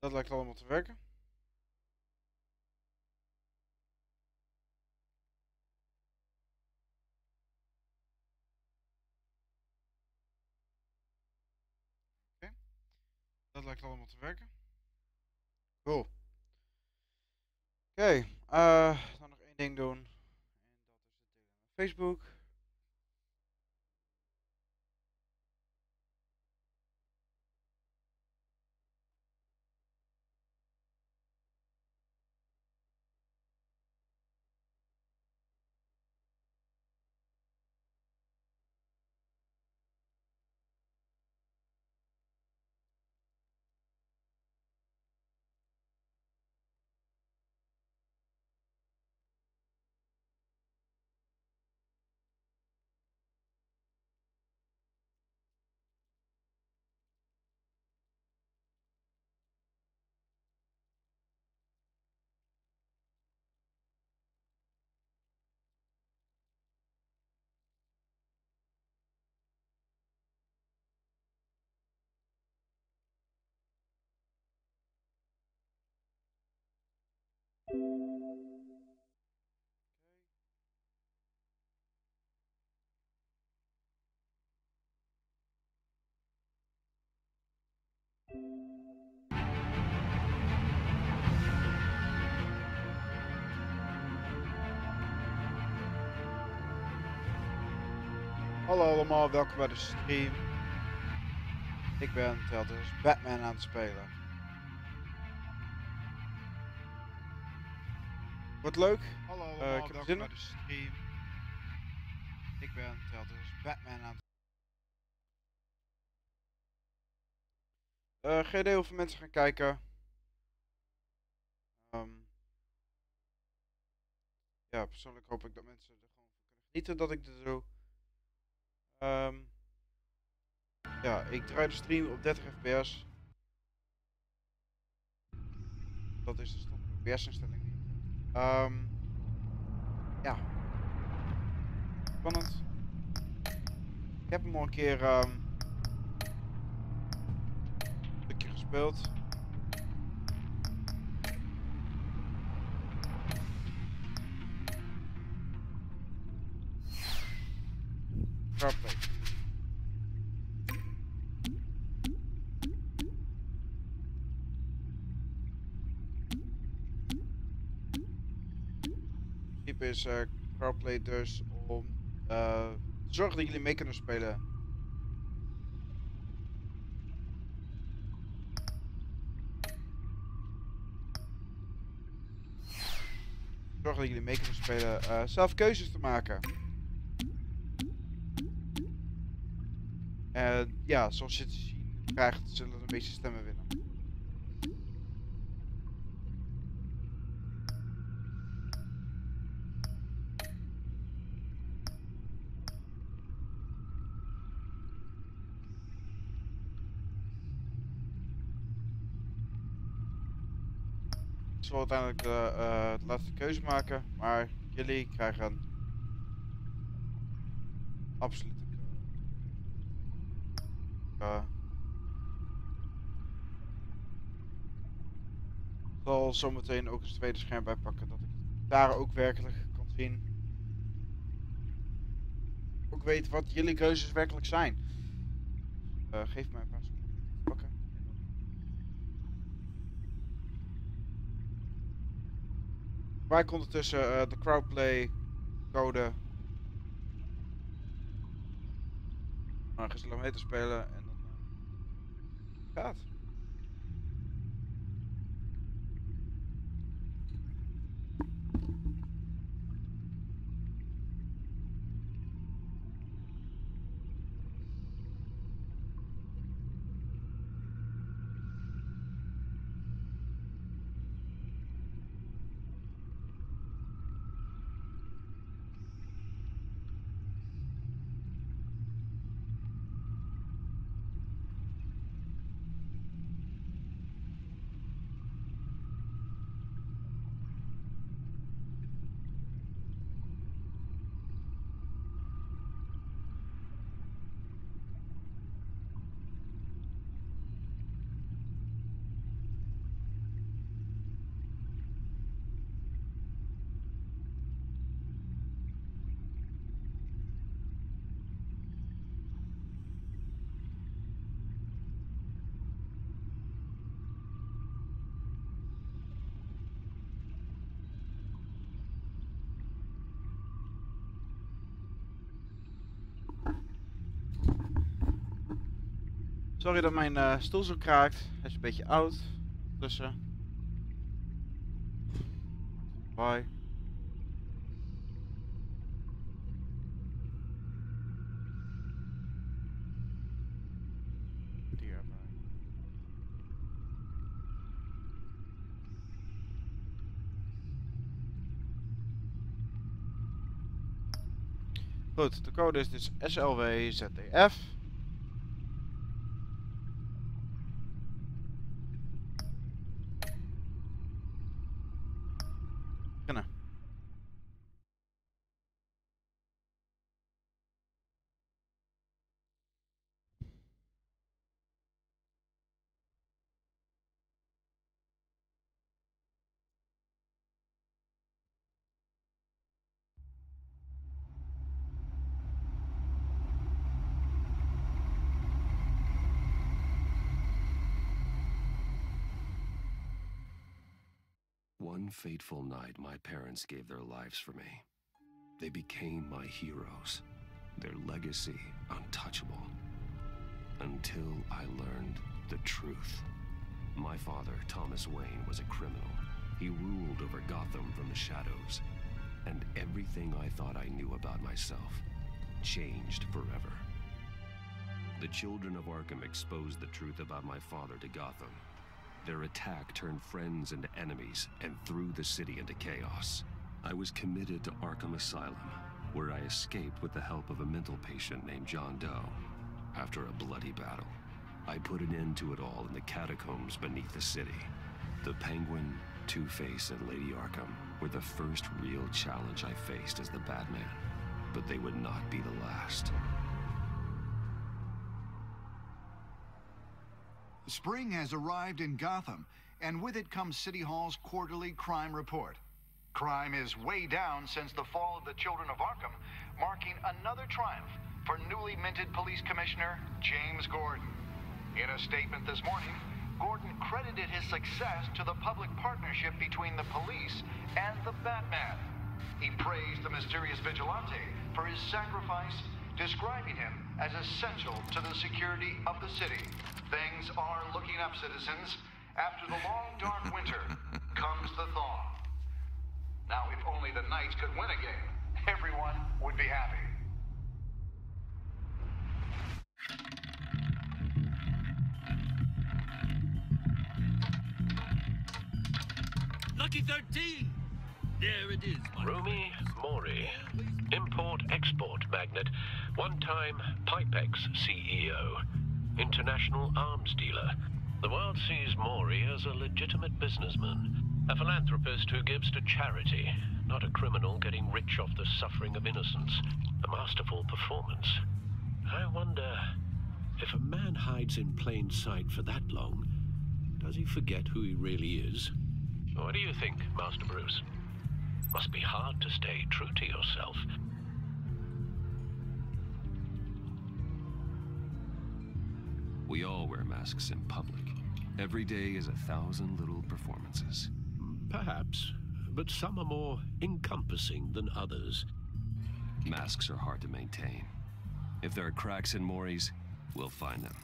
Dat lijkt allemaal te werken. Oké, dat lijkt allemaal te werken. Cool. Oké, dan nog één ding doen. En dat is het delen op Facebook. Hallo allemaal, welkom bij de stream. Ik ben Telters Batman aan het spelen. Wordt leuk. Hallo allemaal, ik heb welkom bij de stream. Ik ben Telters Batman aan het geen idee hoeveel mensen gaan kijken. Ja, persoonlijk hoop ik dat mensen er gewoon van kunnen genieten dat ik dit doe. Ja, ik draai de stream op 30 fps. Dat is de standaard OBS-instelling. Ja. Spannend. Ik heb hem al een keer een stukje gespeeld. Carplay. In principe is Carplay dus om te zorgen dat jullie mee kunnen spelen. Zorgen dat jullie mee kunnen spelen. Zelf keuzes te maken. En ja, zoals je te zien krijgt, zullen de meeste stemmen winnen. Ik zal uiteindelijk de laatste keuze maken, maar jullie krijgen absolute ik zal zometeen ook een tweede scherm bij pakken, dat ik het daar ook werkelijk kan zien. Ook weet wat jullie keuzes werkelijk zijn. Geef mij een paar seconden om te pakken. Waar komt ondertussen de crowdplay code gezellig mee te spelen en dan gaat. Sorry dat mijn stoel zo kraakt. Hij is een beetje oud. Tussen. Bye. Goed, de code is dus SLWZDF. Beginnen. One fateful night, my parents gave their lives for me. They became my heroes, their legacy untouchable. Until I learned the truth. My father, Thomas Wayne, was a criminal. He ruled over Gotham from the shadows. And everything I thought I knew about myself changed forever. The children of Arkham exposed the truth about my father to Gotham. Their attack turned friends into enemies and threw the city into chaos. I was committed to Arkham Asylum, where I escaped with the help of a mental patient named John Doe. After a bloody battle, I put an end to it all in the catacombs beneath the city. The Penguin, Two-Face, and Lady Arkham were the first real challenge I faced as the Batman, but they would not be the last. Spring has arrived in Gotham, and with it comes City Hall's quarterly crime report. Crime is way down since the fall of the Children of Arkham, marking another triumph for newly minted Police Commissioner James Gordon. In a statement this morning, Gordon credited his success to the public partnership between the police and the Batman. He praised the mysterious vigilante for his sacrifice, describing him as essential to the security of the city. Things are looking up, citizens. After the long, dark winter comes the thaw. Now, if only the Knights could win a game, everyone would be happy. Lucky 13! There it is. Rumi Mori, import-export magnate, one-time Pipex CEO, international arms dealer. The world sees Mori as a legitimate businessman, a philanthropist who gives to charity, not a criminal getting rich off the suffering of innocence. A masterful performance. I wonder, if a man hides in plain sight for that long, does he forget who he really is? What do you think, Master Bruce? Must be hard to stay true to yourself. We all wear masks in public. Every day is 1,000 little performances. Perhaps, but some are more encompassing than others. Masks are hard to maintain. If there are cracks in Mori's, we'll find them.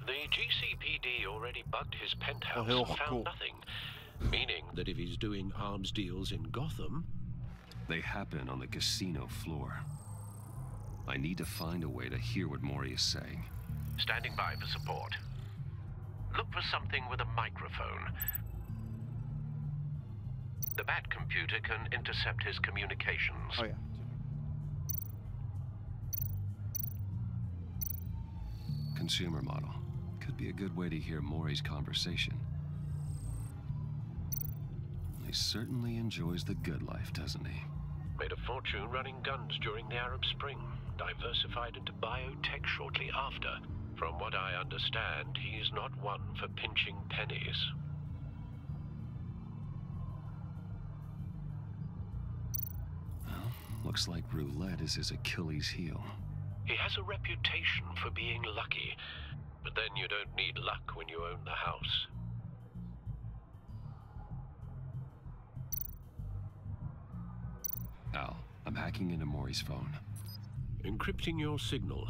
The GCPD already bugged his penthouse heel and found cool. nothing. Meaning That if he's doing arms deals in Gotham, They happen on the casino floor. I need to find a way to hear what Mori is saying. standing by for support. Look for something with a microphone. The Bat computer can intercept his communications. Oh ja. Consumer model. Could be a good way to hear Mori's conversation. He certainly enjoys the good life, doesn't he? Made a fortune running guns during the Arab Spring. Diversified into biotech shortly after. From what I understand, he's not one for pinching pennies. Well, looks like roulette is his Achilles heel. He has a reputation for being lucky, but then you don't need luck when you own the house. Al, I'm hacking into Mori's phone. encrypting your signal.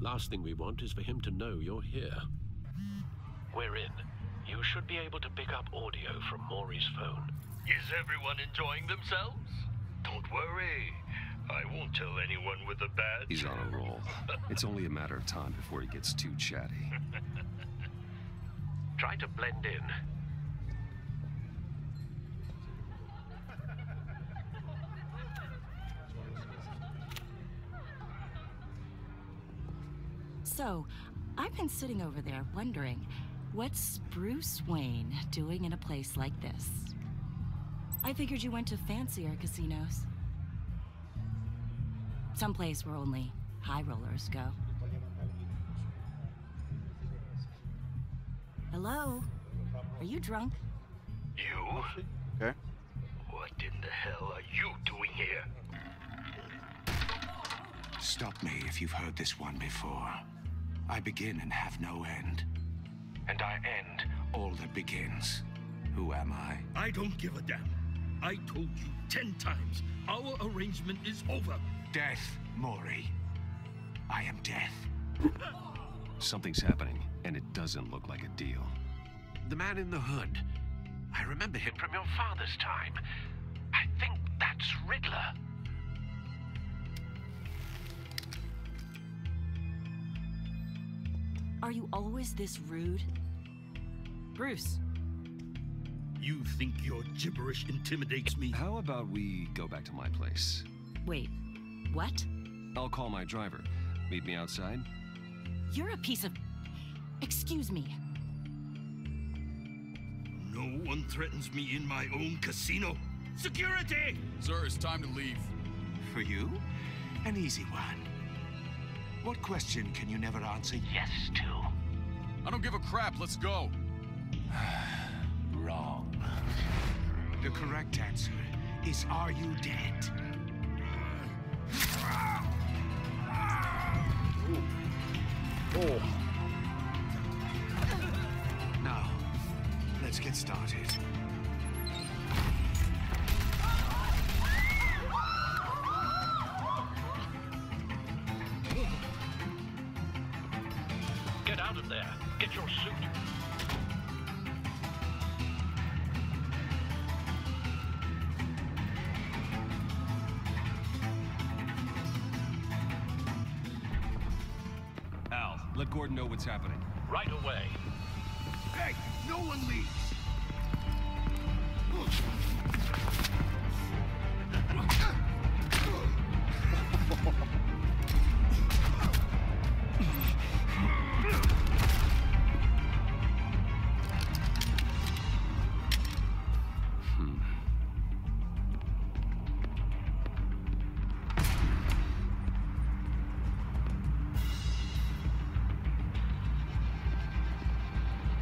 Last thing we want is for him to know you're here. we're in. You should be able to pick up audio from Maury's phone. Is everyone enjoying themselves? Don't worry. I won't tell anyone with a badge. He's on a roll. It's only a matter of time before he gets too chatty. Try to blend in. So, I've been sitting over there wondering, what's Bruce Wayne doing in a place like this? I figured you went to fancier casinos. Someplace where only high rollers go. Hello? Are you drunk? You? Okay. What in the hell are you doing here? Stop me if you've heard this one before. I begin and have no end. And I end all that begins. Who am I? I don't give a damn. I told you 10 times. Our arrangement is over. Death, Maury. I am death. Something's happening, and it doesn't look like a deal. The man in the hood. I remember him from your father's time. I think that's Riddler. Are you always this rude? Bruce. You think your gibberish intimidates me? How about we go back to my place? Wait, what? I'll call my driver. Meet me outside? You're a piece of... Excuse me. No one threatens me in my own casino. Security! Sir, it's time to leave. For you? An easy one. What question can you never answer yes to? I don't give a crap. Let's go. Wrong. The correct answer is, are you dead? Oh. Now, let's get started. Get out of there. Get your suit. Al, let Gordon know what's happening. Right away. Hey, no one leaves!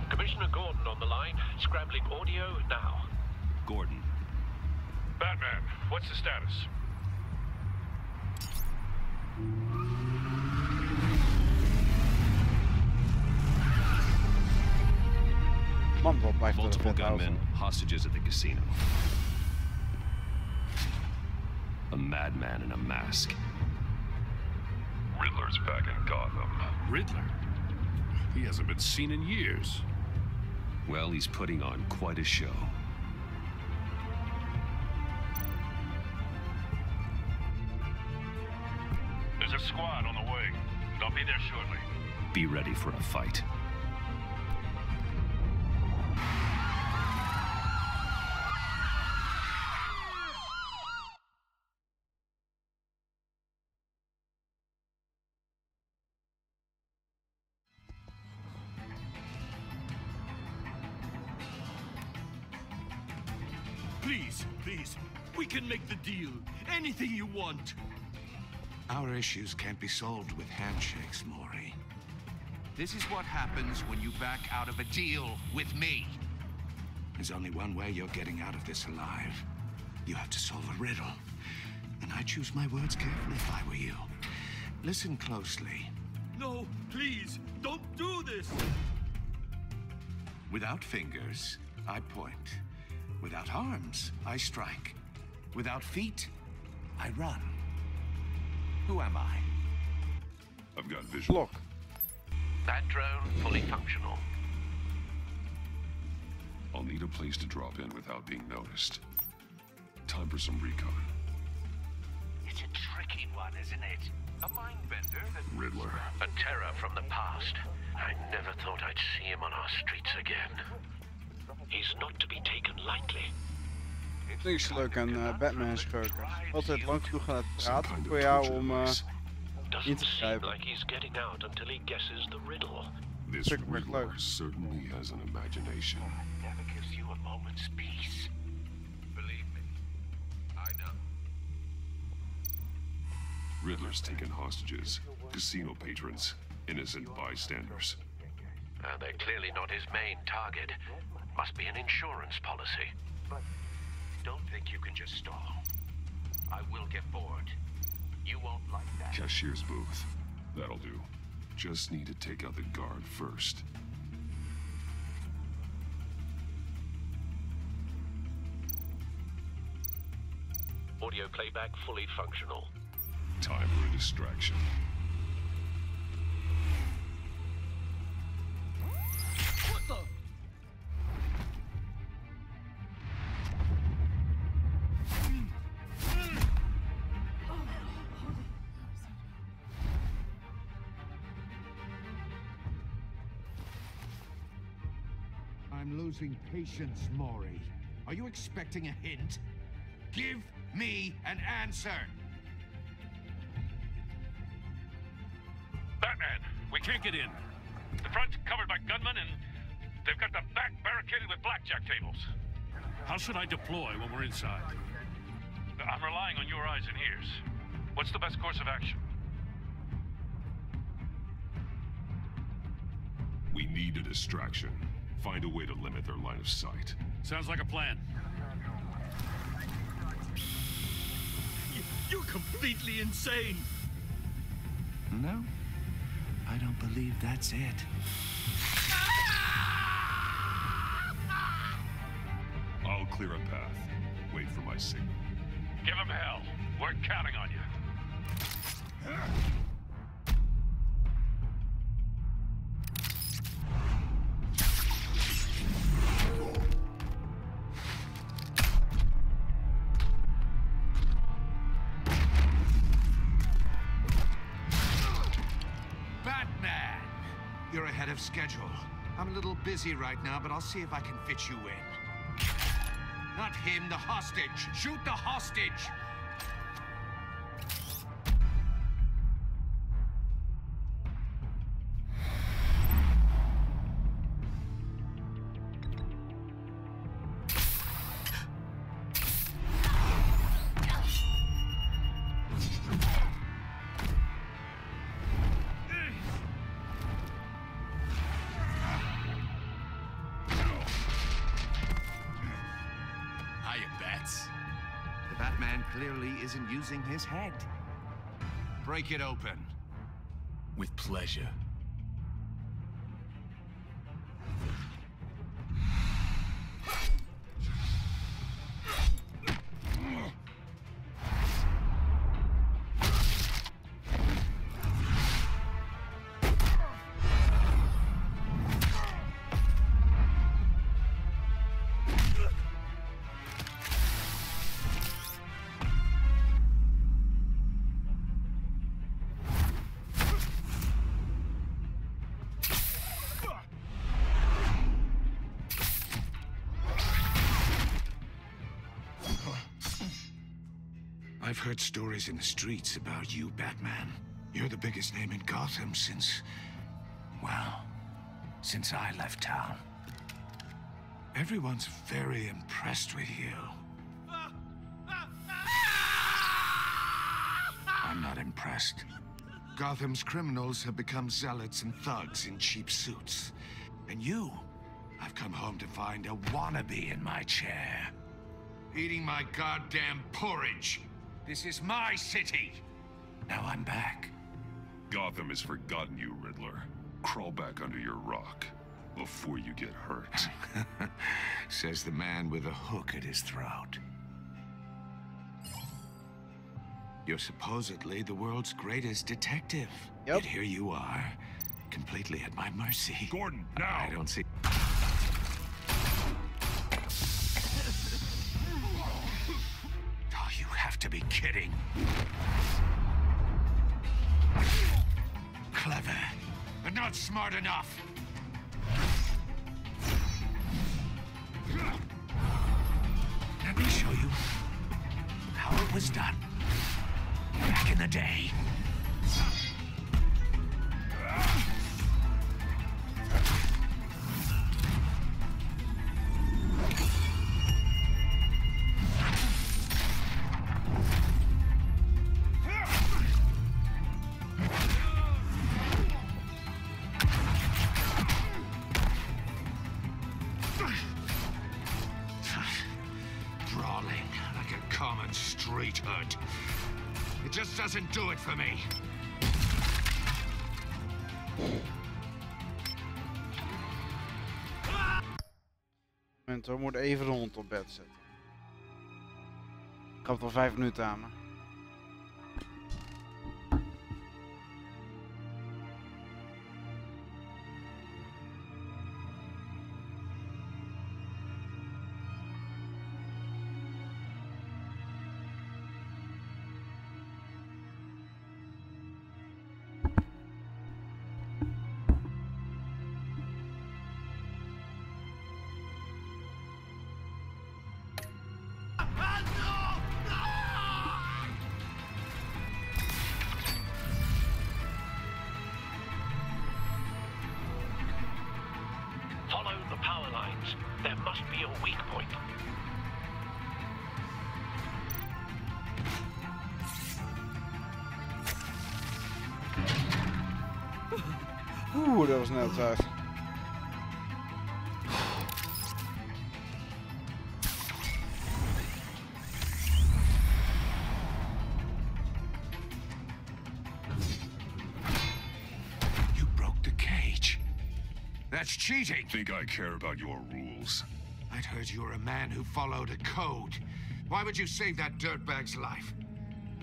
Commissioner Gordon on the line. Scrambling audio now. Gordon. Batman, what's the status? Man wordt bij Multiple gunmen, hostages at the casino. A madman in a mask. Riddler's back in Gotham. Riddler? He hasn't been seen in years. Well, he's putting on quite a show. There's a squad on the way. They'll be there shortly. Be ready for a fight. Please, please, we can make the deal. Anything you want. Our issues can't be solved with handshakes, Maury. This is what happens when you back out of a deal with me. There's only one way you're getting out of this alive. You have to solve a riddle. And I choose my words carefully if I were you. Listen closely. No, please, don't do this. Without fingers, I point. Without arms, I strike. Without feet, I run. Who am I? I've got vision. Blok. That drone fully functional. I'll need a place to drop in without being noticed. Time for some recon. It's a tricky one, isn't it? A mind bender that... Riddler. A terror from the past. I never thought I'd see him on our streets again. He's not to be taken lightly. Niks leuk aan Batman schurken. Altijd lang genoeg aan het praten voor jou om in Doesn't te seem grijpen. like he's getting out until he guesses the riddle. This Riddler certainly has an imagination. Never gives you a moment's peace. Believe me, I know. Riddler's taken hostages, casino patrons, innocent bystanders. They're clearly not his main target. Must be an insurance policy. But don't think you can just stall. I will get bored. You won't like that. Cashier's booth. That'll do. Just need to take out the guard first. Audio playback fully functional. Time for a distraction. What the? I'm losing patience, Maury. Are you expecting a hint? Give me an answer! Batman, we can't get in. The front's covered by gunmen and they've got the back barricaded with blackjack tables. How should I deploy when we're inside? I'm relying on your eyes and ears. What's the best course of action? We need a distraction. Find a way to limit their line of sight. Sounds like a plan. You're completely insane. No, I don't believe that's it. I'll clear a path. Wait for my signal. Give him hell. We're counting on you. Batman! You're ahead of schedule. I'm a little busy right now, but I'll see if I can fit you in. Not him, the hostage! Shoot the hostage! The Batman clearly isn't using his head. Break it open. With pleasure. I've heard stories in the streets about you, Batman. You're the biggest name in Gotham since... well, since I left town. Everyone's very impressed with you. I'm not impressed. Gotham's criminals have become zealots and thugs in cheap suits. And you, I've come home to find a wannabe in my chair. Eating my goddamn porridge. This is my city. Now I'm back. Gotham has forgotten you, Riddler. Crawl back under your rock before you get hurt. Says the man with a hook at his throat. You're supposedly the world's greatest detective. Yep. Yet here you are, completely at my mercy. Gordon, now! I don't see... have to be kidding. Clever, but not smart enough. Let me show you how it was done back in the day. Brawling like a common street hood. It just doesn't do it for me. Moment, we moeten even de hond op bed zetten. Ik had al 5 minuten aan me. Follow the power lines. There must be a weak point. Oeh, dat was net uit. You broke the cage. That's cheating. Think I care about your rules? I'd heard you were a man who followed a code. Why would you save that dirtbag's life?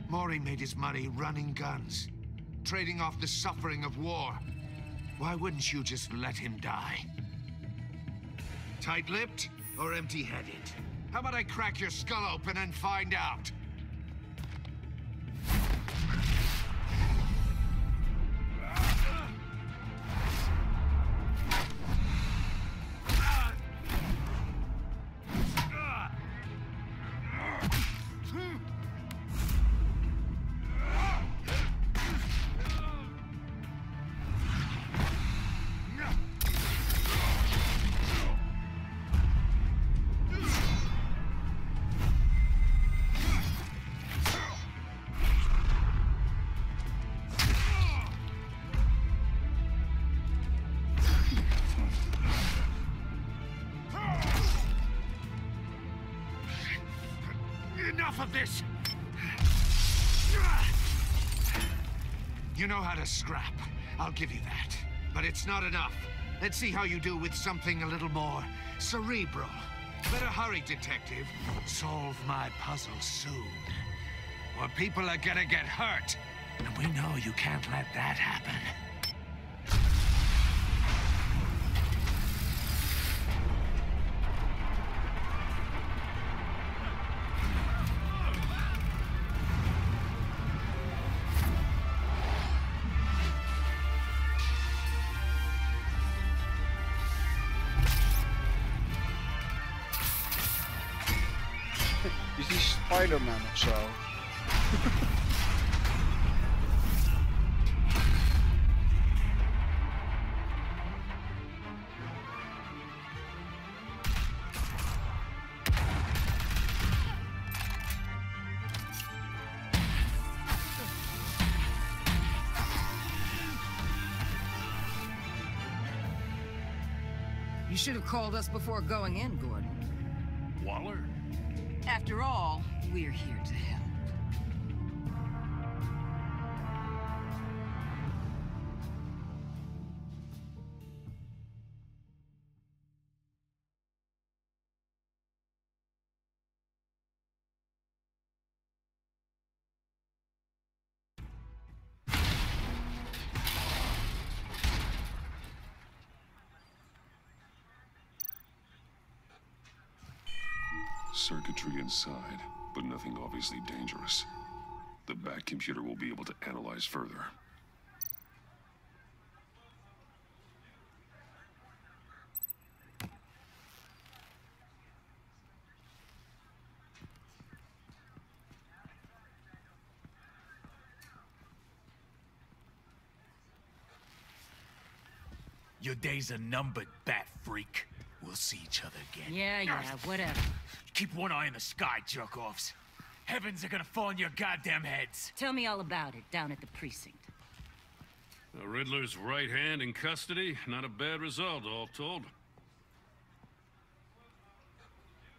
Maury made his money running guns, trading off the suffering of war. Why wouldn't you just let him die? Tight-lipped or empty-headed? How about I crack your skull open and find out? Enough of this! You know how to scrap. I'll give you that. But it's not enough. Let's see how you do with something a little more cerebral. Better hurry, detective. Solve my puzzle soon. Or people are gonna get hurt. And we know you can't let that happen. Is die Spider-Man of zo? You should have called us before going in, Gordon. Waller? After all, we're here to help. Circuitry inside. but nothing obviously dangerous. The Bat computer will be able to analyze further. Your days are numbered, Bat Freak. We'll see each other again. Yeah, whatever. Keep one eye in the sky, jerk-offs. Heavens are gonna fall on your goddamn heads. Tell me all about it down at the precinct. The Riddler's right hand in custody. Not a bad result, all told.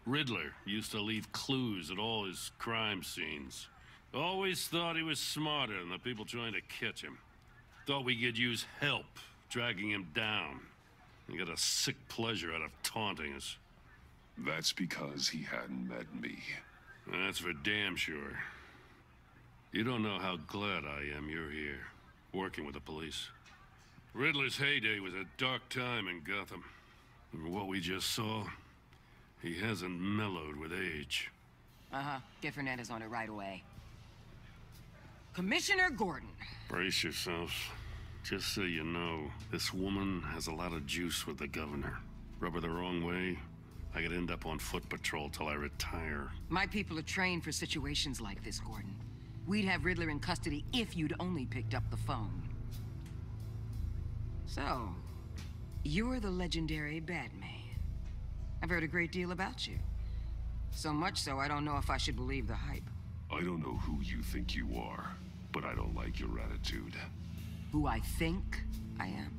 Riddler used to leave clues at all his crime scenes. Always thought he was smarter than the people trying to catch him. Thought we could use help dragging him down. He got a sick pleasure out of taunting us. That's because he hadn't met me. That's for damn sure. You don't know how glad I am you're here, working with the police. Riddler's heyday was a dark time in Gotham. And what we just saw, he hasn't mellowed with age. Get Fernandez on it right away. Commissioner Gordon. Brace yourselves. Just so you know, this woman has a lot of juice with the governor. Rub her the wrong way, I could end up on foot patrol till I retire. My people are trained for situations like this, Gordon. We'd have Riddler in custody if you'd only picked up the phone. So, you're the legendary Batman. I've heard a great deal about you. So much so, I don't know if I should believe the hype. I don't know who you think you are, but I don't like your attitude. Who I think I am?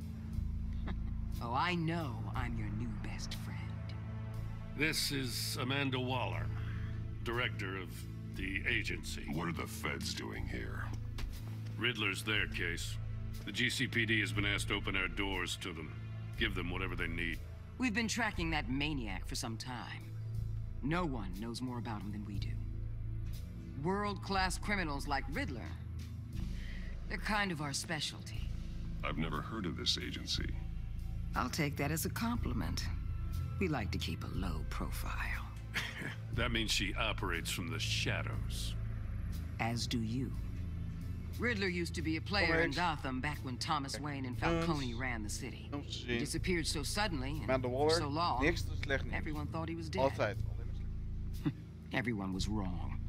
Oh, I know I'm your new best friend. This is Amanda Waller, director of the agency. What are the feds doing here? Riddler's their case. The GCPD has been asked to open our doors to them. Give them whatever they need. We've been tracking that maniac for some time. No one knows more about him than we do. World-class criminals like Riddler, they're kind of our specialty. I've never heard of this agency. I'll take that as a compliment. We like to keep a low profile. That means she operates from the shadows. As do you. Riddler used to be a player in Gotham back when Thomas Wayne and Falcone ran the city. He disappeared so suddenly and for so long, everyone thought he was dead. Everyone was wrong.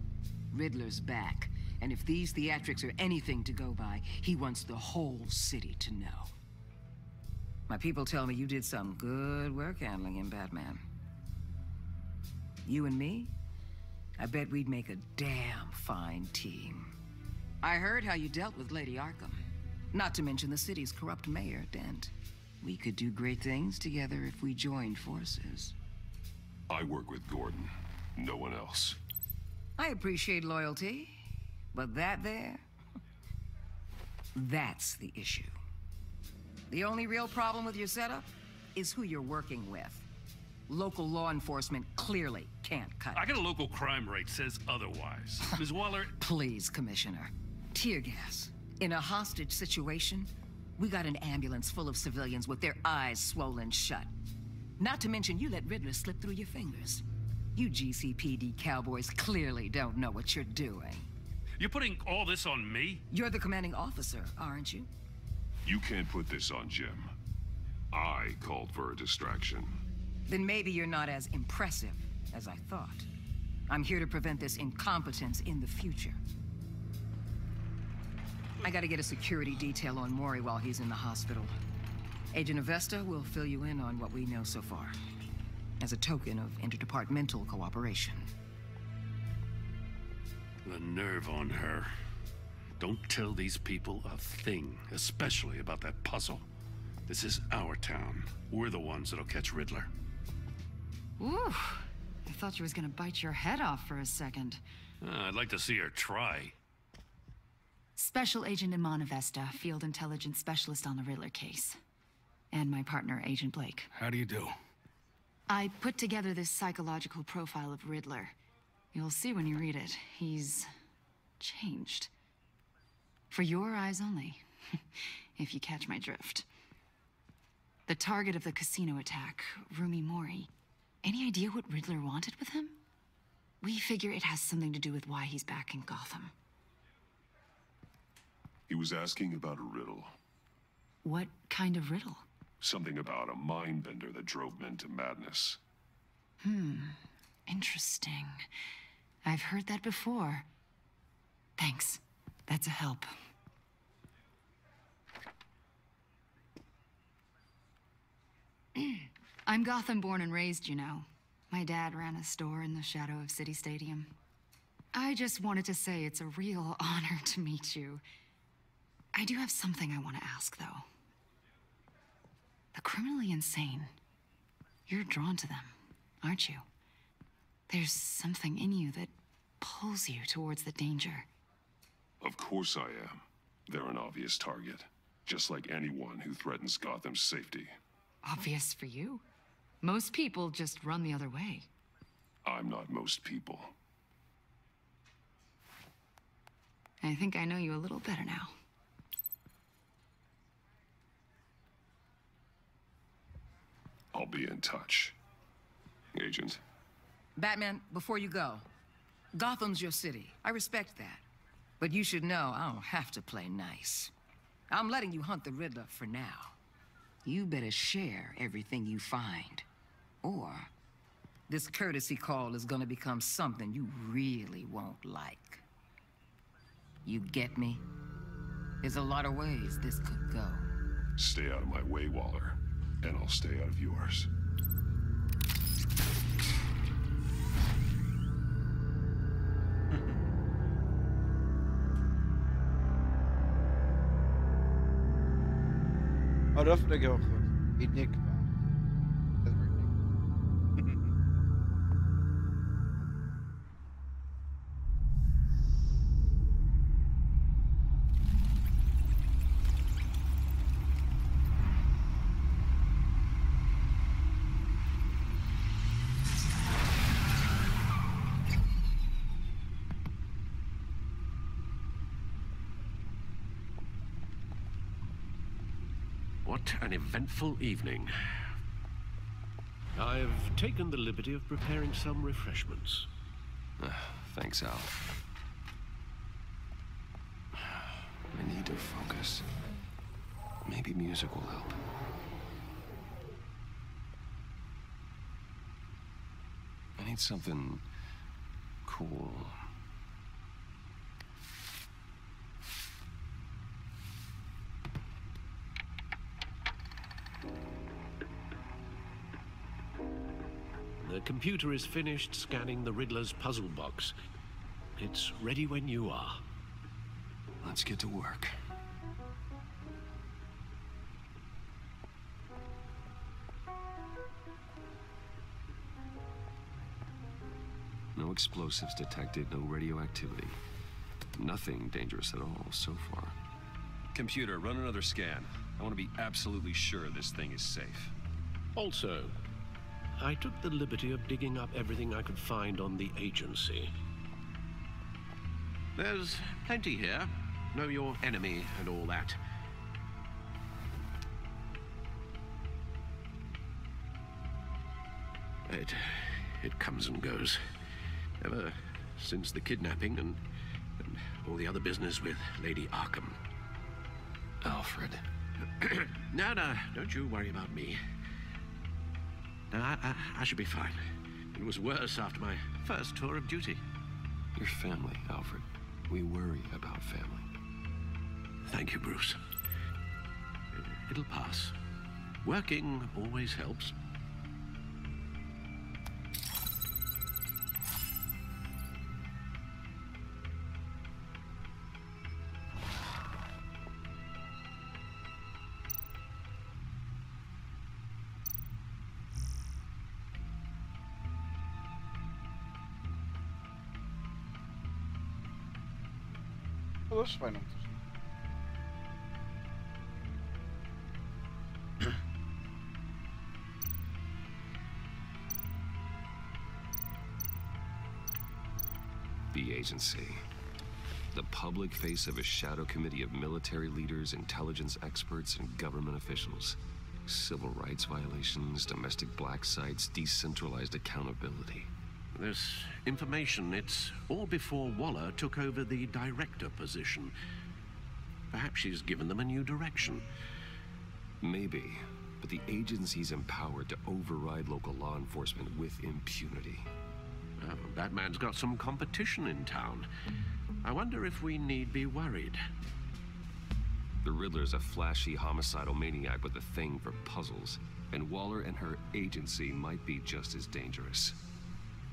Riddler's back, and if these theatrics are anything to go by, he wants the whole city to know. My people tell me you did some good work handling him, Batman. You and me? I bet we'd make a damn fine team. I heard how you dealt with Lady Arkham. Not to mention the city's corrupt mayor, Dent. We could do great things together if we joined forces. I work with Gordon. No one else. I appreciate loyalty, but that there... that's the issue. The only real problem with your setup is who you're working with. Local law enforcement clearly can't cut it. I got a local crime rate says otherwise. Ms. Waller... Please, Commissioner. Tear gas. In a hostage situation, we got an ambulance full of civilians with their eyes swollen shut. Not to mention you let Riddler slip through your fingers. You GCPD cowboys clearly don't know what you're doing. You're putting all this on me? You're the commanding officer, aren't you? You can't put this on Jim. I called for a distraction. Then maybe you're not as impressive as I thought. I'm here to prevent this incompetence in the future. I gotta get a security detail on Mori while he's in the hospital. Agent Avesta will fill you in on what we know so far, as a token of interdepartmental cooperation. The nerve on her. Don't tell these people a thing, especially about that puzzle. This is our town. We're the ones that'll catch Riddler. Ooh, I thought you was gonna bite your head off for a second. I'd like to see her try. Special Agent Iman Avesta, Field Intelligence Specialist on the Riddler case. And my partner, Agent Blake. How do you do? I put together this psychological profile of Riddler. You'll see when you read it. He's changed. For your eyes only, if you catch my drift. The target of the casino attack, Rumi Mori. Any idea what Riddler wanted with him? We figure it has something to do with why he's back in Gotham. He was asking about a riddle. What kind of riddle? Something about a mind-bender that drove men to madness. Interesting. I've heard that before. Thanks. That's a help. I'm Gotham born and raised, you know. My dad ran a store in the shadow of City Stadium. I just wanted to say it's a real honor to meet you. I do have something I want to ask, though. The criminally insane. You're drawn to them, aren't you? There's something in you that pulls you towards the danger. Of course I am. They're an obvious target, just like anyone who threatens Gotham's safety. Obvious for you. Most people just run the other way. I'm not most people. I think I know you a little better now. I'll be in touch. Agent. Batman, before you go, Gotham's your city. I respect that. But you should know I don't have to play nice. I'm letting you hunt the Riddler for now. You better share everything you find. Or this courtesy call is gonna become something you really won't like. You get me? There's a lot of ways this could go. Stay out of my way, Waller, and I'll stay out of yours. Oh, dat vind ik heel goed. Die Nick. What an eventful evening. I've taken the liberty of preparing some refreshments. Thanks, Al. I need to focus. Maybe music will help. I need something cool. The computer is finished scanning the Riddler's puzzle box. It's ready when you are. Let's get to work. No explosives detected, no radioactivity. Nothing dangerous at all so far. Computer, run another scan. I want to be absolutely sure this thing is safe. Also, I took the liberty of digging up everything I could find on the agency. There's plenty here. Know your enemy and all that. It comes and goes. Ever since the kidnapping and all the other business with Lady Arkham. Alfred. No, don't you worry about me. No, I should be fine. It was worse after my first tour of duty. Your family, Alfred. We worry about family. Thank you, Bruce. It'll pass. Working always helps. Dat is fijn om te zien. The agency. The public face of a shadow committee of military leaders, intelligence experts, and government officials. Civil rights violations, domestic black sites, decentralized accountability. This information, it's all before Waller took over the director position. Perhaps she's given them a new direction. Maybe, but the agency's empowered to override local law enforcement with impunity. Batman's got some competition in town. I wonder if we need be worried. The Riddler's a flashy homicidal maniac with a thing for puzzles, and Waller and her agency might be just as dangerous.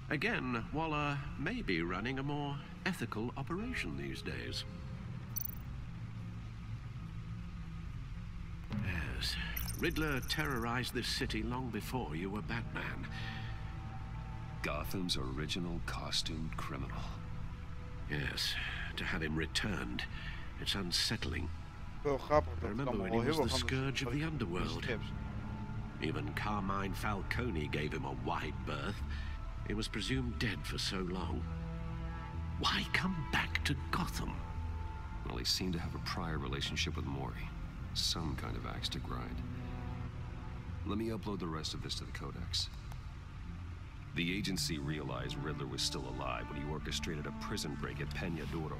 Again, Waller may be running a more ethical operation these days. Yes, Riddler terrorized this city long before you were Batman. Gotham's original costumed criminal. Yes, to have him returned, it's unsettling. Wel grappig I dat remember when he was the scourge of the underworld. Even Carmine Falcone gave him a wide berth. He was presumed dead for so long. Why come back to Gotham? Well, he seemed to have a prior relationship with Mori. Some kind of axe to grind. Let me upload the rest of this to the Codex. The agency realized Riddler was still alive when he orchestrated a prison break at Peña Duro.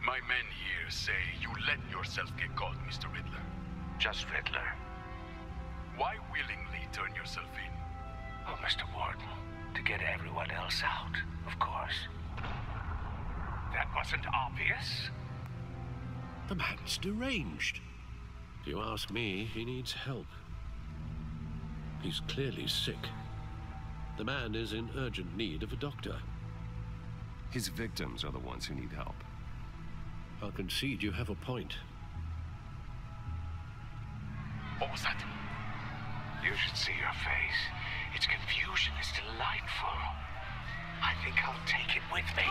My men here say you let yourself get caught, Mr. Riddler. Just Riddler. Why willingly turn yourself in? Oh, Mr. Warden, to get everyone else out, of course. That wasn't obvious. The man's deranged. If you ask me, he needs help. He's clearly sick. The man is in urgent need of a doctor. His victims are the ones who need help. I'll concede you have a point. What was that? You should see your face. Its confusion is delightful. I think I'll take it with me.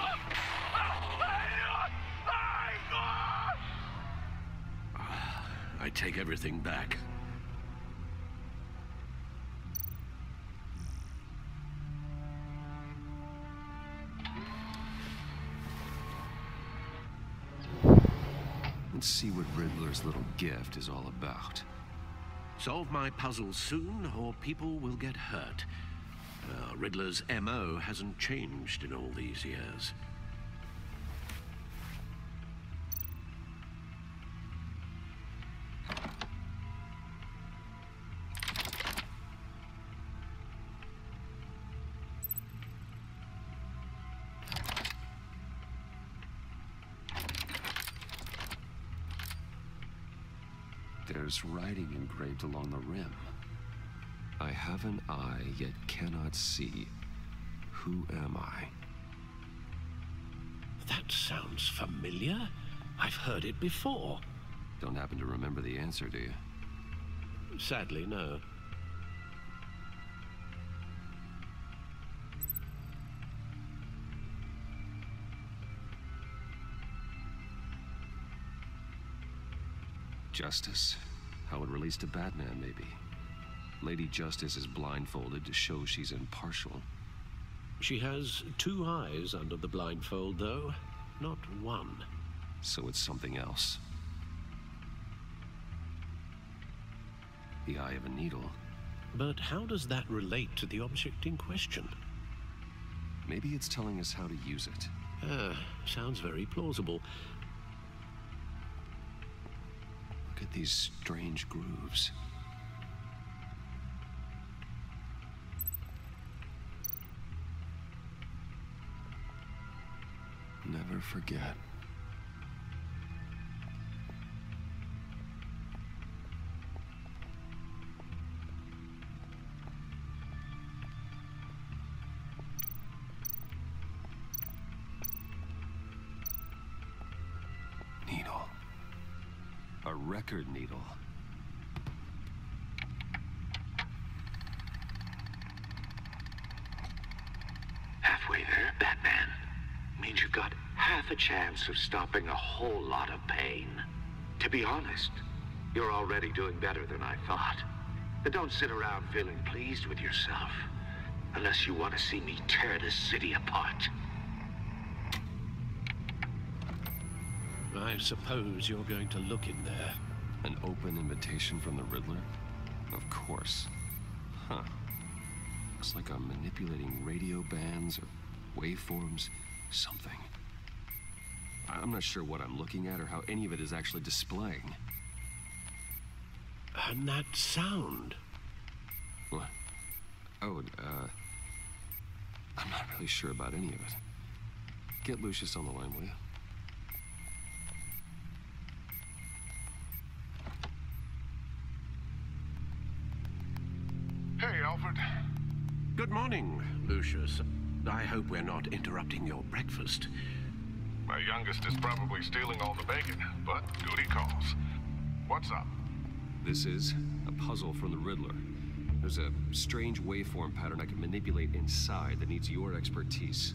I take everything back. Let's see what Riddler's little gift is all about. Solve my puzzle soon, or people will get hurt. Riddler's MO hasn't changed in all these years. There's writing engraved along the rim. I have an eye, yet cannot see. Who am I? That sounds familiar. I've heard it before. Don't happen to remember the answer, do you? Sadly, no. Justice? How it relates to Batman, maybe. Lady Justice is blindfolded to show she's impartial. She has two eyes under the blindfold, though, not one. So it's something else. The eye of a needle. But how does that relate to the object in question? Maybe it's telling us how to use it. Sounds very plausible. Look at these strange grooves. Never forget. Needle. A record needle. Halfway there, Batman. Means you've got half a chance of stopping a whole lot of pain. To be honest, you're already doing better than I thought. But don't sit around feeling pleased with yourself. Unless you want to see me tear this city apart. I suppose you're going to look in there. An open invitation from the Riddler? Of course. Huh. Looks like I'm manipulating radio bands or waveforms, something. I'm not sure what I'm looking at or how any of it is actually displaying. And that sound? What? Oh, I'm not really sure about any of it. Get Lucius on the line, will you? Hey, Alfred. Good morning, Lucius. I hope we're not interrupting your breakfast. My youngest is probably stealing all the bacon, but duty calls. What's up? This is a puzzle from the Riddler. There's a strange waveform pattern I can manipulate inside that needs your expertise.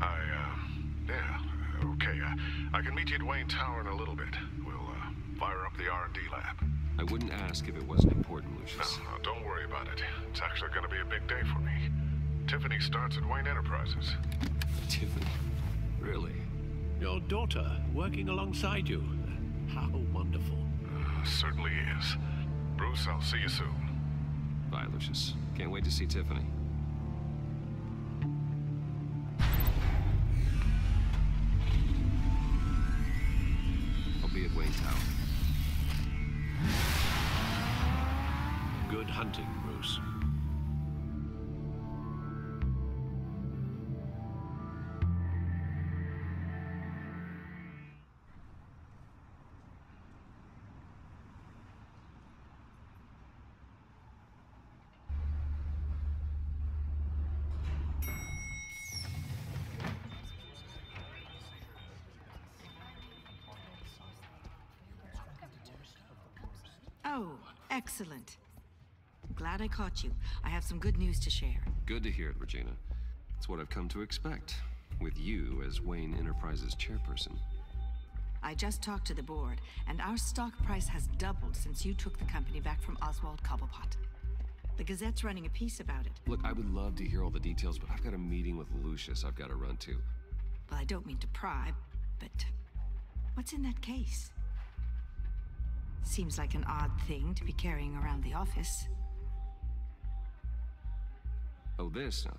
Yeah, okay. I can meet you at Wayne Tower in a little bit. We'll, fire up the R&D lab. I wouldn't ask if it wasn't important, Lucius. No, don't worry about it. It's actually gonna be a big day for me. Tiffany starts at Wayne Enterprises. Tiffany? Really? Your daughter working alongside you. How wonderful. Certainly is. Bruce, I'll see you soon. Bye, Lucius. Can't wait to see Tiffany. I'll be at Wayne Tower. Good hunting, Bruce. Oh, excellent. Glad I caught you. I have some good news to share. Good to hear it, Regina. It's what I've come to expect, with you as Wayne Enterprises chairperson. I just talked to the board, and our stock price has doubled since you took the company back from Oswald Cobblepot. The Gazette's running a piece about it. Look, I would love to hear all the details, but I've got a meeting with Lucius I've got to run to. Well, I don't mean to pry, but what's in that case? Seems like an odd thing to be carrying around the office. Oh, this? No.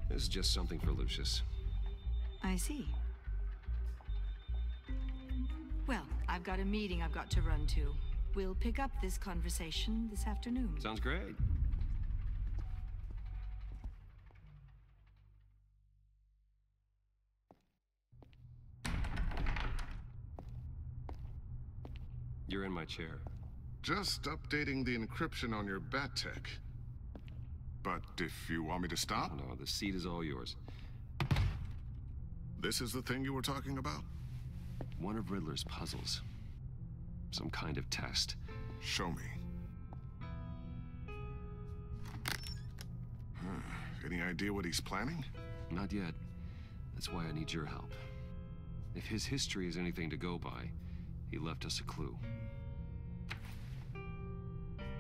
This is just something for Lucius. I see. Well, I've got a meeting I've got to run to. We'll pick up this conversation this afternoon. Sounds great. You're in my chair. Just updating the encryption on your Bat-Tech. But if you want me to stop? No, the seat is all yours. This is the thing you were talking about? One of Riddler's puzzles. Some kind of test. Show me. Any idea what he's planning? Not yet. That's why I need your help. If his history is anything to go by, he left us a clue.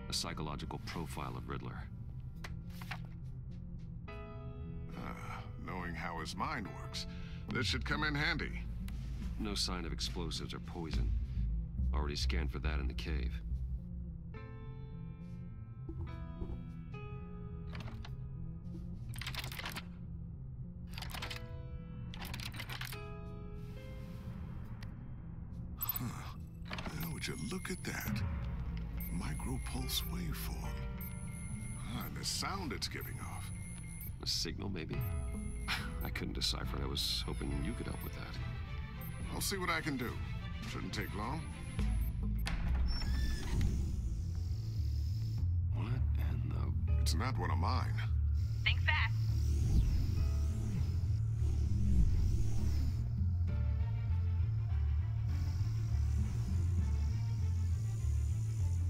A psychological profile of Riddler. Knowing how his mind works, this should come in handy. No sign of explosives or poison. Already scanned for that in the cave. Would you look at that? Micropulse waveform. And the sound it's giving off. A signal, maybe? I couldn't decipher it. I was hoping you could help with that. I'll see what I can do. Shouldn't take long. What in the... It's not one of mine. Think fast.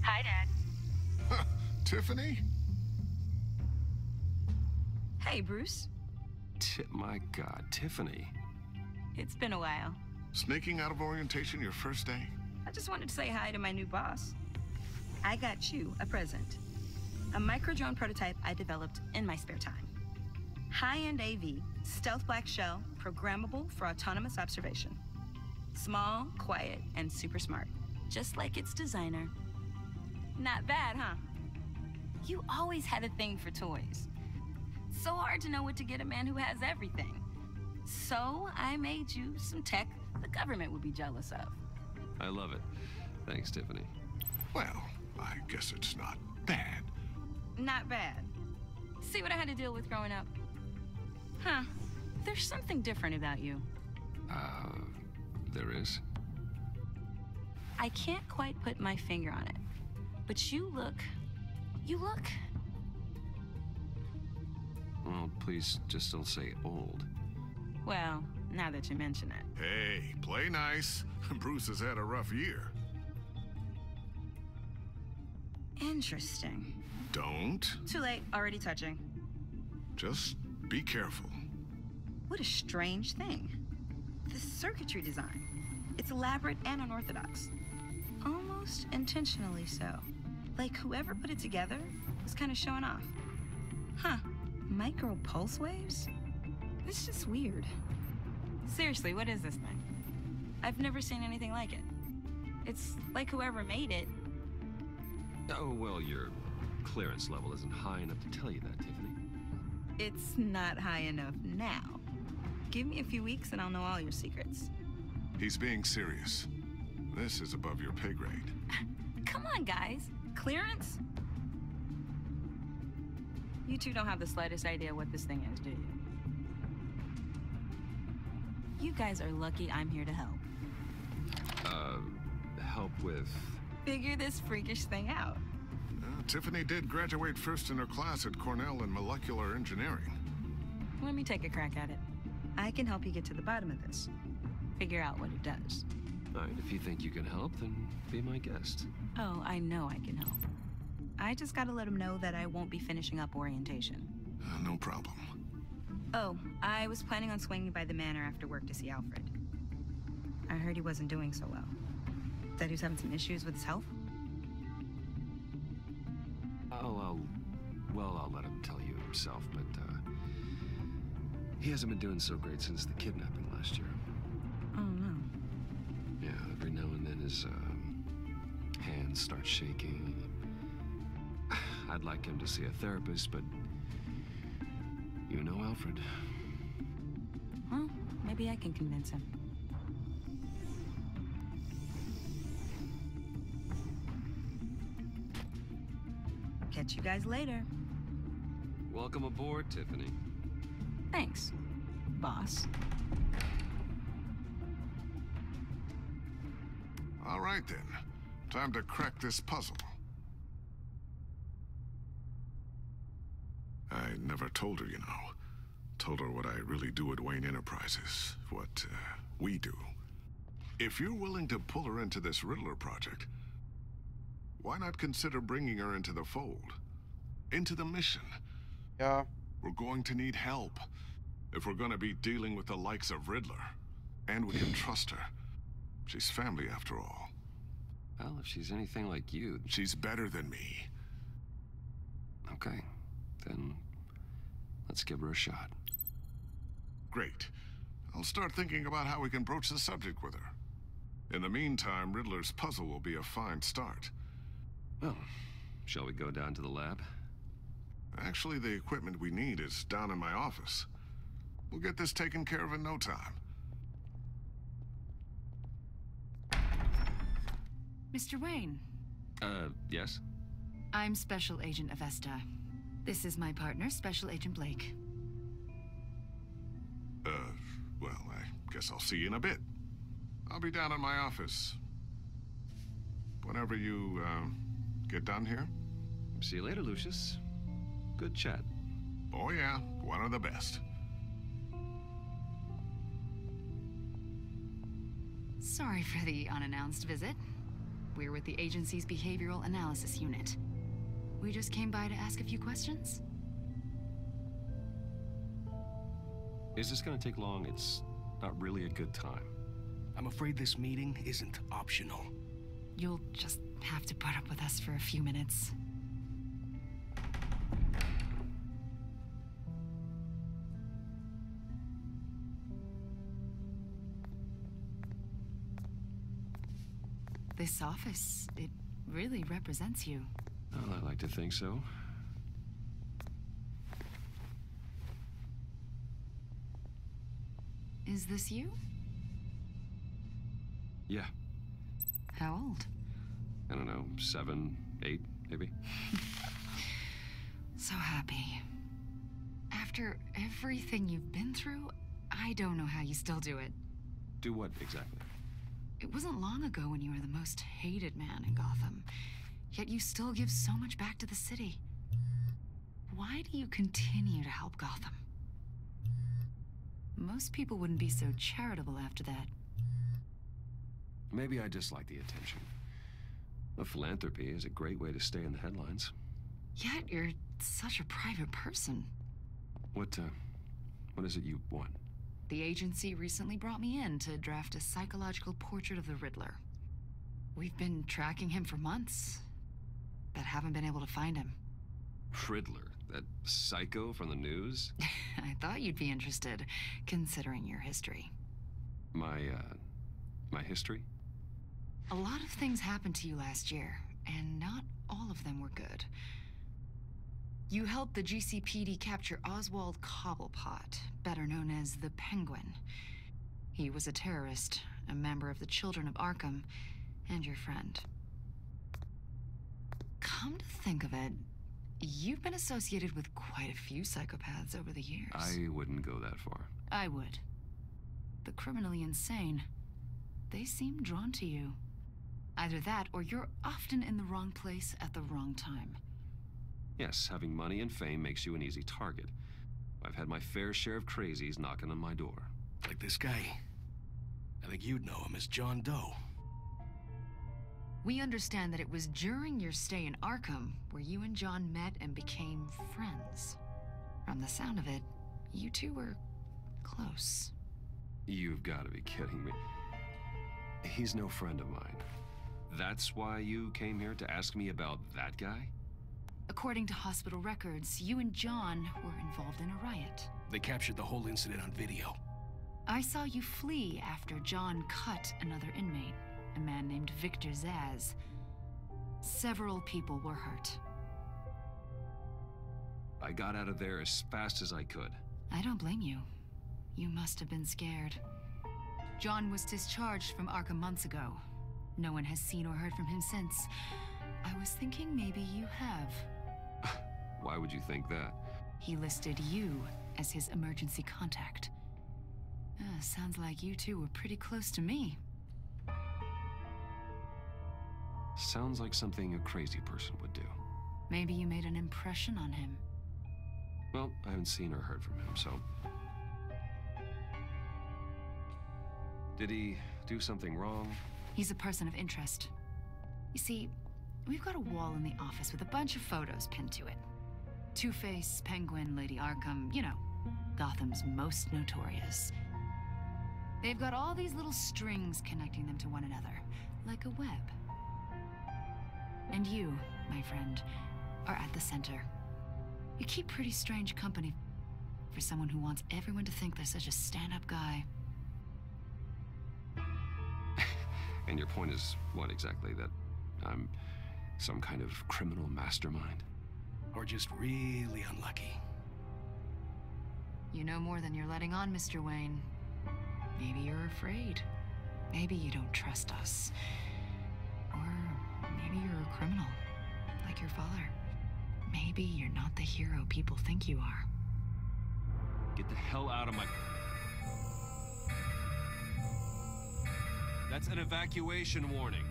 Hi, Dad. Tiffany? Hey, Bruce. My God, Tiffany. It's been a while. Sneaking out of orientation your first day? I just wanted to say hi to my new boss. I got you a present. A micro-drone prototype I developed in my spare time. High-end AV, stealth black shell, programmable for autonomous observation. Small, quiet, and super smart. Just like its designer. Not bad, huh? You always had a thing for toys. So hard to know what to get a man who has everything. So I made you some tech the government would be jealous of. I love it. Thanks, Tiffany. Well, I guess it's not bad. Not bad. See what I had to deal with growing up? Huh. There's something different about you. There is? I can't quite put my finger on it. But you look... Well, please just don't say old. Well, now that you mention it. Hey, play nice. Bruce has had a rough year. Interesting. Don't. Too late, already touching. Just be careful. What a strange thing. The circuitry design. It's elaborate and unorthodox. Almost intentionally so. Like whoever put it together was kind of showing off. Huh. Micro pulse waves? It's just weird. Seriously, what is this thing? I've never seen anything like it. It's like whoever made it. Oh, well, your clearance level isn't high enough to tell you that, Tiffany. It's not high enough now. Give me a few weeks and I'll know all your secrets. He's being serious. This is above your pay grade. Come on, guys. Clearance? You two don't have the slightest idea what this thing is, do you? You guys are lucky I'm here to help. Help with... Figure this freakish thing out. Tiffany did graduate first in her class at Cornell in molecular engineering. Let me take a crack at it. I can help you get to the bottom of this. Figure out what it does. All right, if you think you can help, then be my guest. Oh, I know I can help. I just gotta let him know that I won't be finishing up orientation. No problem. Oh, I was planning on swinging by the manor after work to see Alfred. I heard he wasn't doing so well. Said he was having some issues with his health? I'll let him tell you himself, but, he hasn't been doing so great since the kidnapping last year. Oh, no. Yeah, every now and then his, hands start shaking. I'd like him to see a therapist, but you know Alfred. Well, maybe I can convince him. Catch you guys later. Welcome aboard, Tiffany. Thanks, boss. All right, then. Time to crack this puzzle. I never told her, you know. Told her what I really do at Wayne Enterprises. What, we do. If you're willing to pull her into this Riddler project, why not consider bringing her into the fold? Into the mission? Yeah. We're going to need help. If we're gonna be dealing with the likes of Riddler. And we can trust her. She's family, after all. Well, if she's anything like you... She's better than me. Okay. Then let's give her a shot. Great. I'll start thinking about how we can broach the subject with her. In the meantime, Riddler's puzzle will be a fine start. Well, shall we go down to the lab? Actually, the equipment we need is down in my office. We'll get this taken care of in no time. Mr. Wayne. Yes? I'm Special Agent Avesta. This is my partner, Special Agent Blake. Well, I guess I'll see you in a bit. I'll be down in my office. Whenever you, get done here. See you later, Lucius. Good chat. Oh yeah, one of the best. Sorry for the unannounced visit. We're with the agency's behavioral analysis unit. We just came by to ask a few questions. Is this gonna take long? It's not really a good time. I'm afraid this meeting isn't optional. You'll just have to put up with us for a few minutes. This office, it really represents you. Well, I like to think so. Is this you? Yeah. How old? I don't know, 7, 8, maybe? So happy. After everything you've been through, I don't know how you still do it. Do what, exactly? It wasn't long ago when you were the most hated man in Gotham, yet you still give so much back to the city. Why do you continue to help Gotham? Most people wouldn't be so charitable after that. Maybe I just like the attention. A philanthropy is a great way to stay in the headlines. Yet you're such a private person. What is it you want? The agency recently brought me in to draft a psychological portrait of the Riddler. We've been tracking him for months, but haven't been able to find him. Riddler? That psycho from the news? I thought you'd be interested, considering your history. My history? A lot of things happened to you last year, and not all of them were good. You helped the GCPD capture Oswald Cobblepot, better known as the Penguin. He was a terrorist, a member of the Children of Arkham, and your friend. Come to think of it, you've been associated with quite a few psychopaths over the years. I wouldn't go that far. I would. The criminally insane. They seem drawn to you. Either that, or you're often in the wrong place at the wrong time. Yes, having money and fame makes you an easy target. I've had my fair share of crazies knocking on my door. Like this guy. I think you'd know him as John Doe. We understand that it was during your stay in Arkham where you and John met and became friends. From the sound of it, you two were close. You've got to be kidding me. He's no friend of mine. That's why you came here to ask me about that guy? According to hospital records, you and John were involved in a riot. They captured the whole incident on video. I saw you flee after John cut another inmate, a man named Victor Zsasz. Several people were hurt. I got out of there as fast as I could. I don't blame you. You must have been scared. John was discharged from Arkham months ago. No one has seen or heard from him since. I was thinking maybe you have. Why would you think that? He listed you as his emergency contact. Sounds like you two were pretty close to me. Sounds like something a crazy person would do. Maybe you made an impression on him. Well, I haven't seen or heard from him, so... Did he do something wrong? He's a person of interest. You see, we've got a wall in the office with a bunch of photos pinned to it. Two-Face, Penguin, Lady Arkham, you know, Gotham's most notorious. They've got all these little strings connecting them to one another, like a web. And you, my friend, are at the center. You keep pretty strange company for someone who wants everyone to think they're such a stand-up guy. And your point is what exactly? That I'm some kind of criminal mastermind? Or just really unlucky? You know more than you're letting on, Mr. Wayne. Maybe you're afraid. Maybe you don't trust us. Or maybe you're a criminal, like your father. Maybe you're not the hero people think you are. Get the hell out of my... That's an evacuation warning.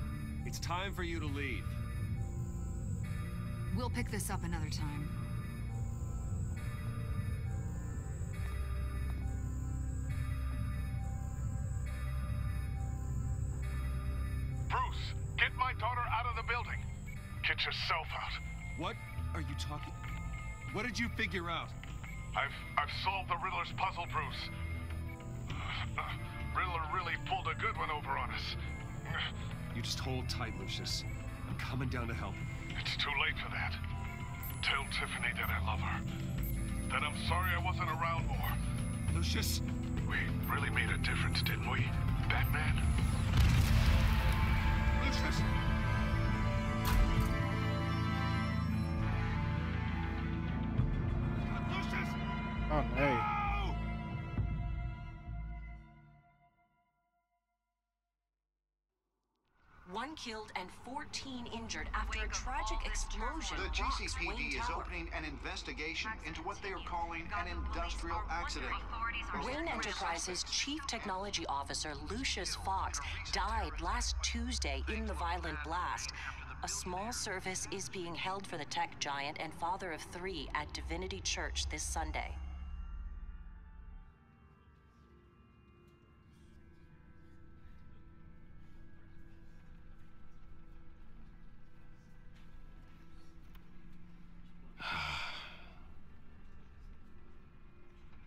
It's time for you to leave. We'll pick this up another time. Bruce, get my daughter out of the building. Get yourself out. What are you talking... What did you figure out? I've solved the Riddler's puzzle, Bruce. Riddler really pulled a good one over on us. You just hold tight, Lucius. I'm coming down to help. It's too late for that. Tell Tiffany that I love her. That I'm sorry I wasn't around more. Lucius! We really made a difference, didn't we, Batman? Lucius! Oh, no. 1 killed and 14 injured after a tragic explosion. The rocks GCPD Wayne is Tower. opening an investigation into what they are calling an industrial accident. Wayne Enterprises Chief Technology Officer Lucius Fox died last Tuesday in the violent blast. A small service is being held for the tech giant and father of 3 at Divinity Church this Sunday.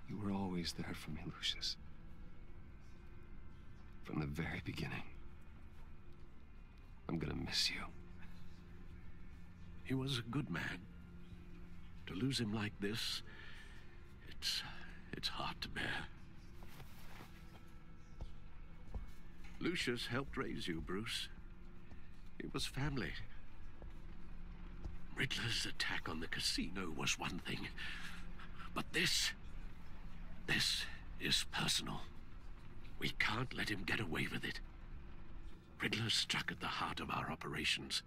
You were always there for me, Lucius. From the very beginning. I'm gonna miss you. He was a good man. To lose him like this, it's hard to bear. Lucius helped raise you, Bruce. It was family. Riddler's attack on the casino was one thing, but this is personal. We can't let him get away with it. Riddler struck at the heart of our operations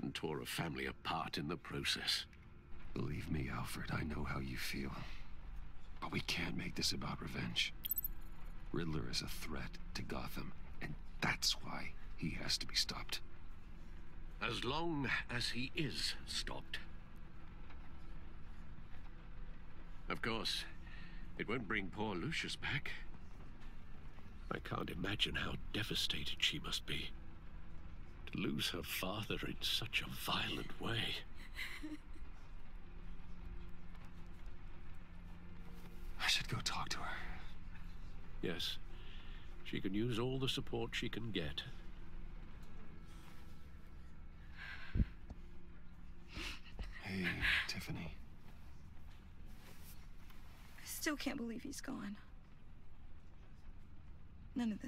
and tore a family apart in the process. Believe me, Alfred, I know how you feel. But we can't make this about revenge. Riddler is a threat to Gotham, and that's why he has to be stopped. As long as he is stopped. Of course, it won't bring poor Lucius back. I can't imagine how devastated she must be. To lose her father in such a violent way. I should go talk to her. Yes, she can use all the support she can get. Hey, Tiffany. I still can't believe he's gone. None of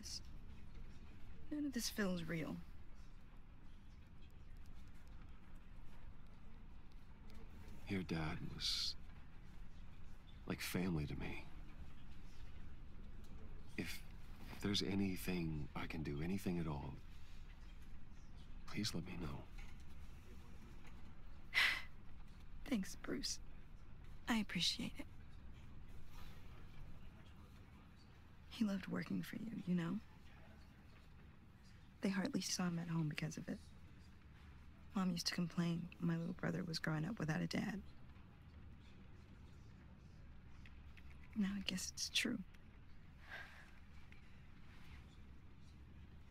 this feels real. Your dad was like family to me. If there's anything I can do, anything at all, please let me know. Thanks, Bruce. I appreciate it. He loved working for you, you know? They hardly saw him at home because of it. Mom used to complain my little brother was growing up without a dad. Now I guess it's true.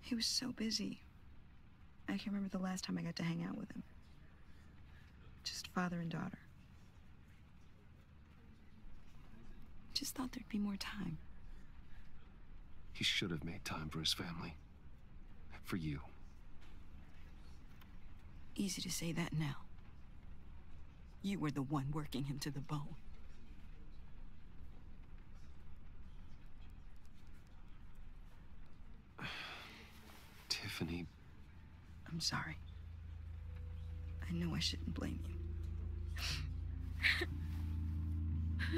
He was so busy. I can't remember the last time I got to hang out with him. Just father and daughter. Just thought there'd be more time. He should have made time for his family. For you. Easy to say that now. You were the one working him to the bone. Tiffany. I'm sorry. I know I shouldn't blame you.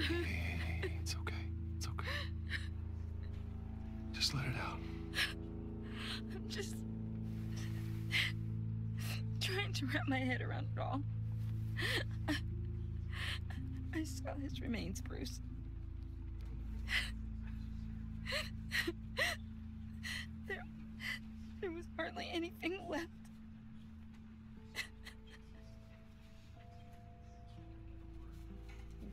Hey, it's okay. It's okay. Just let it out. I'm just trying to wrap my head around it all. I saw his remains, Bruce. There was hardly anything left.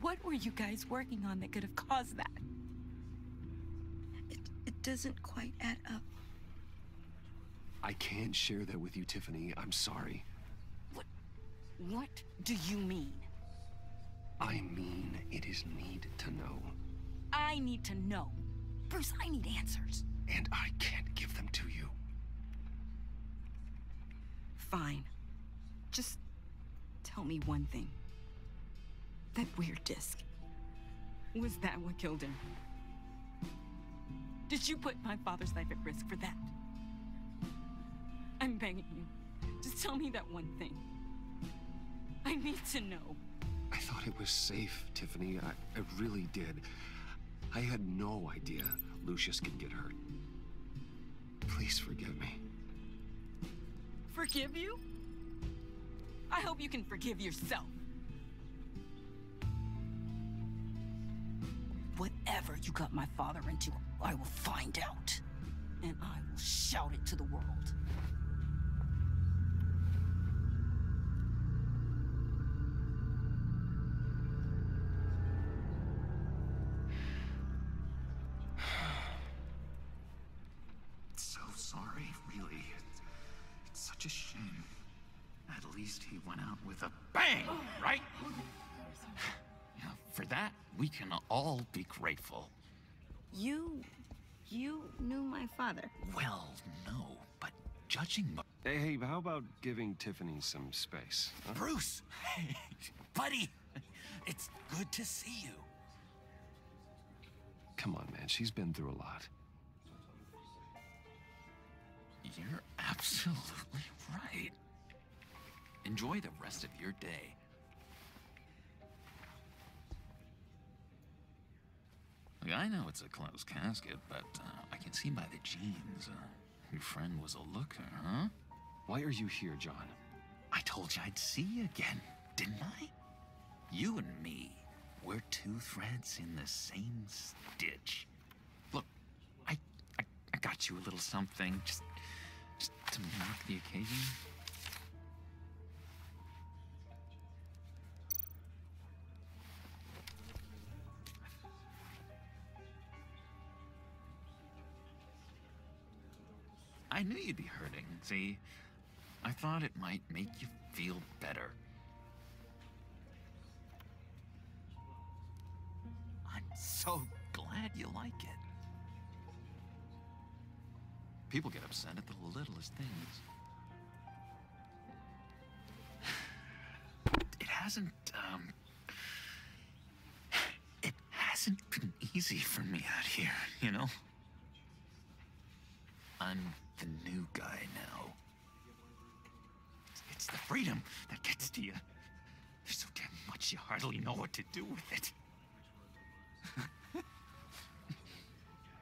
What were you guys working on that could have caused that? It doesn't quite add up. I can't share that with you, Tiffany. I'm sorry. What do you mean? I mean, it is need to know. I need to know. Bruce, I need answers. And I can't give them to you. Fine. Just tell me one thing. That weird disc. Was that what killed him? Did you put my father's life at risk for that? I'm begging you. Just tell me that one thing. I need to know. I thought it was safe, Tiffany. I really did. I had no idea Lucius could get hurt. Please forgive me. forgive you? I hope you can forgive yourself. Whatever you got my father into, I will find out. And I will shout it to the world. So sorry, really. It's such a shame. At least he went out with a bang, right? Yeah, for that, we can all be grateful. You knew my father. Well, no, but judging by... Hey, how about giving Tiffany some space? Huh? Bruce! Hey, buddy! It's good to see you. Come on, man. She's been through a lot. You're absolutely right. Enjoy the rest of your day. Look, I know it's a closed casket, but I can see by the jeans, your friend was a looker, huh? Why are you here, John? I told you I'd see you again, didn't I? You and me, we're two threads in the same stitch. Look, I got you a little something, just to mark the occasion. I knew you'd be hurting, see? I thought it might make you feel better. I'm so glad you like it. People get upset at the littlest things. It hasn't been easy for me out here, you know? I'm the new guy now. It's the freedom that gets to you. There's so damn much you hardly know what to do with it.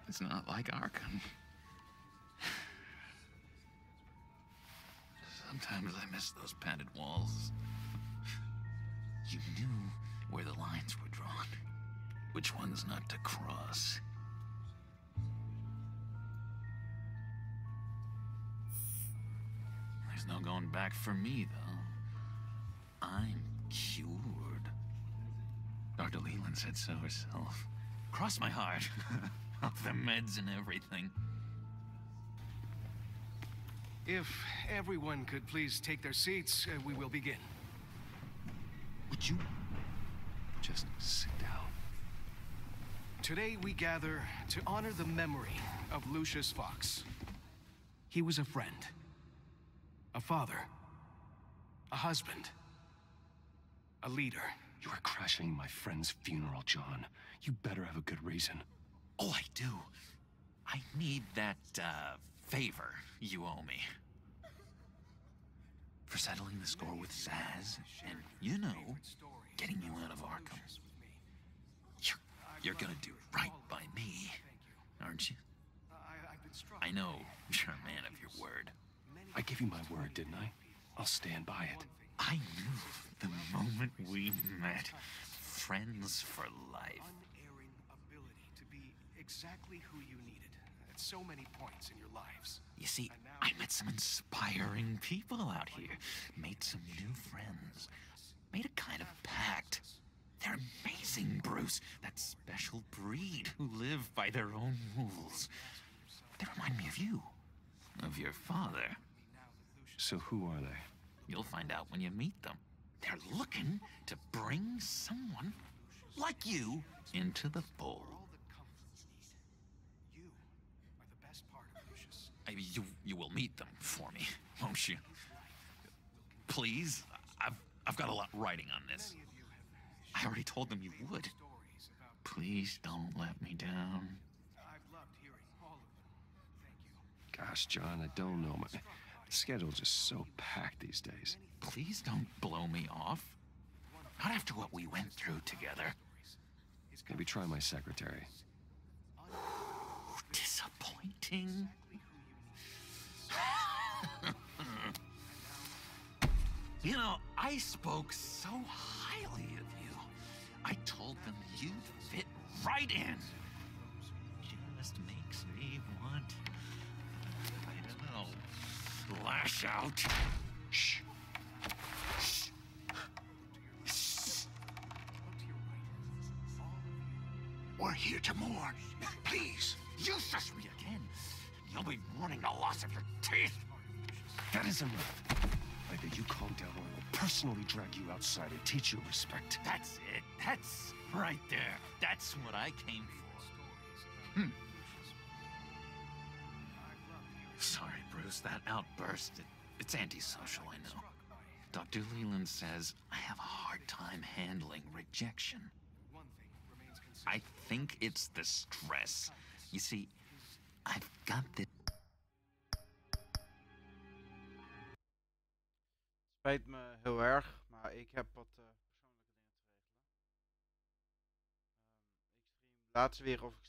It's not like Arkham. Sometimes I miss those padded walls. You knew where the lines were drawn, which ones not to cross. There's no going back for me, though. I'm cured. Dr. Leland said so herself. Cross my heart. Off the meds and everything. If everyone could please take their seats, we will begin. Would you just sit down? Today we gather to honor the memory of Lucius Fox. He was a friend, a father, a husband, a leader. You are crashing my friend's funeral, John. You better have a good reason. Oh, I do. I need that, favor you owe me. For settling the score with Zsasz, and, you know, getting you out of Arkham. You're gonna do right by me, aren't you? I know you're a man of your word. I gave you my word, didn't I? I'll stand by it. I knew the moment we met. Friends for life. Unerring ability to be exactly who you needed at so many points in your lives. You see, I met some inspiring people out here. Made some new friends. Made a kind of pact. They're amazing, Bruce. That special breed who live by their own rules. They remind me of you. Of your father. So who are they? You'll find out when you meet them. They're looking to bring someone like you into the fold. You are the best part of Lucius. You will meet them for me, won't you? Please, I've got a lot writing on this. I already told them you would. Please don't let me down. I've loved hearing all of them. Thank you. Gosh, John, I don't know. My schedule's just so packed these days. Please don't blow me off. Not after what we went through together. Maybe try my secretary. Disappointing. You know, I spoke so highly of you. I told them you'd fit right in. Just makes me want, I don't know, lash out. Shh. Shh. Shh. We're here to mourn. Please. You shush me again. You'll be mourning the loss of your teeth. That is enough. Either you calm down or I will personally drag you outside and teach you respect. That's it. That's right there. That's what I came for. Sorry, Bruce. That outburst, it's antisocial, I know. Dr. Leland says I have a hard time handling rejection. I think it's the stress. You see, I've got this... Spijt me heel erg, maar ik heb wat persoonlijke dingen te regelen. Ik stream laatst weer of ik